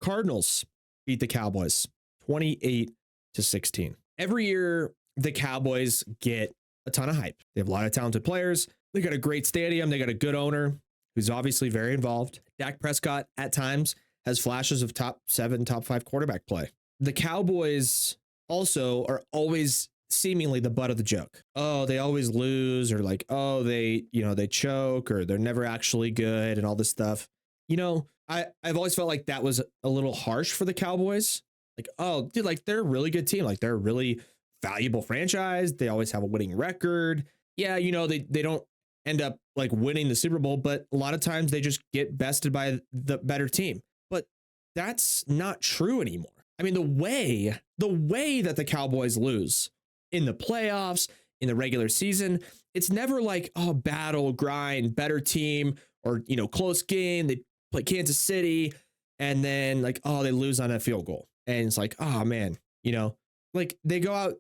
Cardinals beat the Cowboys 28-16. Every year, the Cowboys get a ton of hype. They have a lot of talented players. They got a great stadium. They got a good owner who's obviously very involved. Dak Prescott at times has flashes of top 7, top 5 quarterback play. The Cowboys also are always seemingly the butt of the joke. Oh, they always lose, or like, oh, they choke, or they're never actually good, and all this stuff. I've always felt like that was a little harsh for the Cowboys. Like, oh, dude, like they're a really good team. Like they're a really valuable franchise. They always have a winning record. Yeah, they don't end up like winning the Super Bowl, but a lot of times they just get bested by the better team. But that's not true anymore. I mean, the way that the Cowboys lose in the playoffs, in the regular season, it's never like, oh, battle, grind, better team, or, close game. They play Kansas City and then like, oh, they lose on a field goal. And it's like, oh man, like they go out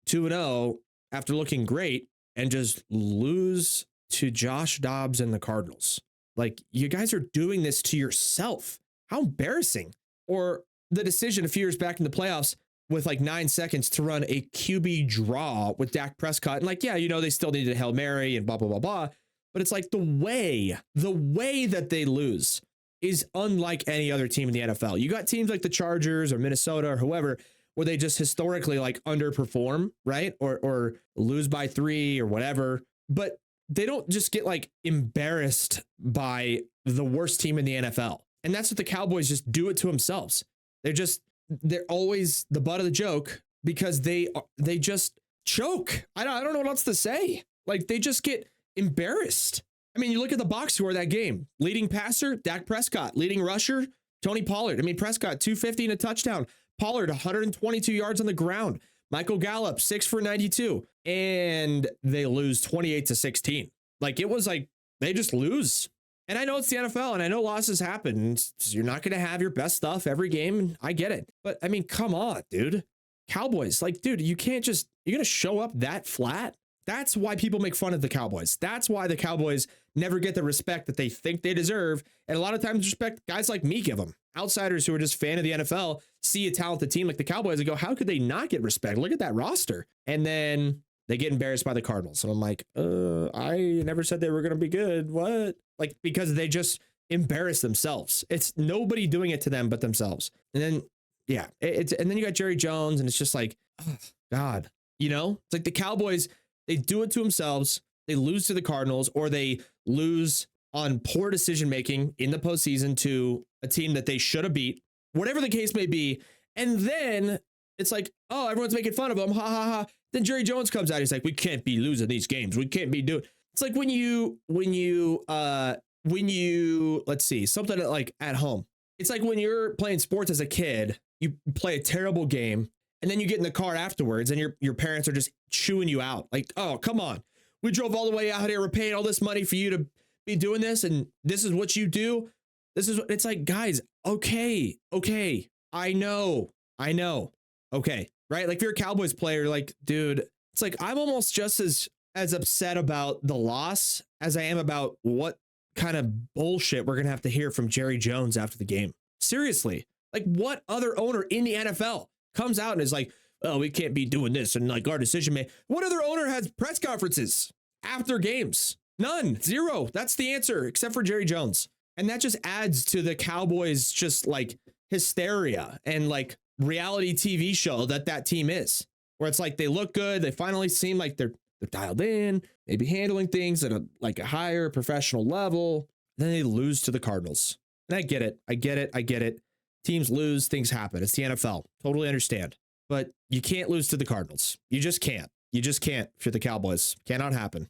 2-0 after looking great and just lose to Josh Dobbs and the Cardinals. Like, you guys are doing this to yourself. How embarrassing. Or the decision a few years back in the playoffs with like 9 seconds to run a QB draw with Dak Prescott. And like, yeah, they still needed a Hail Mary and blah, blah, blah, blah. But it's like the way that they lose is unlike any other team in the NFL. You got teams like the Chargers or Minnesota or whoever, where they just historically like underperform, right? Or lose by 3 or whatever. But they don't just get like embarrassed by the worst team in the NFL. And that's what the Cowboys just do it to themselves. They're always the butt of the joke because they just choke. I don't know what else to say. Like, they just get embarrassed. I mean, you look at the box score of that game. Leading passer, Dak Prescott. Leading rusher, Tony Pollard. I mean, Prescott, 250 and a touchdown. Pollard, 122 yards on the ground. Michael Gallup, 6 for 92. And they lose 28-16. Like, it was like, they just lose. And I know it's the NFL, and I know losses happen. And you're not going to have your best stuff every game. And I get it. But I mean, come on, dude. Cowboys, like, dude, you're going to show up that flat? That's why people make fun of the Cowboys. That's why the Cowboys never get the respect that they think they deserve. And a lot of times respect guys like me give them. Outsiders who are just fan of the NFL see a talented team like the Cowboys and go, how could they not get respect? Look at that roster. And then they get embarrassed by the Cardinals. And I'm like, I never said they were going to be good. What? Like, because they just embarrass themselves. It's nobody doing it to them but themselves. And then, yeah, and then you got Jerry Jones, and it's just like, oh, God, it's like the Cowboys, they do it to themselves. They lose to the Cardinals, or they lose on poor decision making in the postseason to a team that they should have beat, whatever the case may be. And then it's like, oh, everyone's making fun of them. Ha ha ha. Then Jerry Jones comes out. He's like, we can't be losing these games. We can't be doing. It's like when you let's see, something like at home. It's like when you're playing sports as a kid, you play a terrible game, and then you get in the car afterwards, and your parents are just chewing you out. Like, oh, come on. We drove all the way out here. We're paying all this money for you to be doing this, and this is what you do. This is what it's like, guys. Okay. I know. Okay. Right. Like, if you're a Cowboys player, like, dude, it's like, I'm almost just as upset about the loss as I am about what kind of bullshit we're going to have to hear from Jerry Jones after the game. Seriously. Like, what other owner in the NFL comes out and is like, oh, we can't be doing this, and like our decision making. What other owner has press conferences after games? None. Zero. That's the answer, except for Jerry Jones. And that just adds to the Cowboys just like hysteria and like reality TV show that team is, where it's like they look good. They finally seem like they're dialed in, maybe handling things at a higher professional level. Then they lose to the Cardinals. And I get it. Teams lose, things happen. It's the NFL. Totally understand. But you can't lose to the Cardinals. You just can't. If you're the Cowboys. Cannot happen.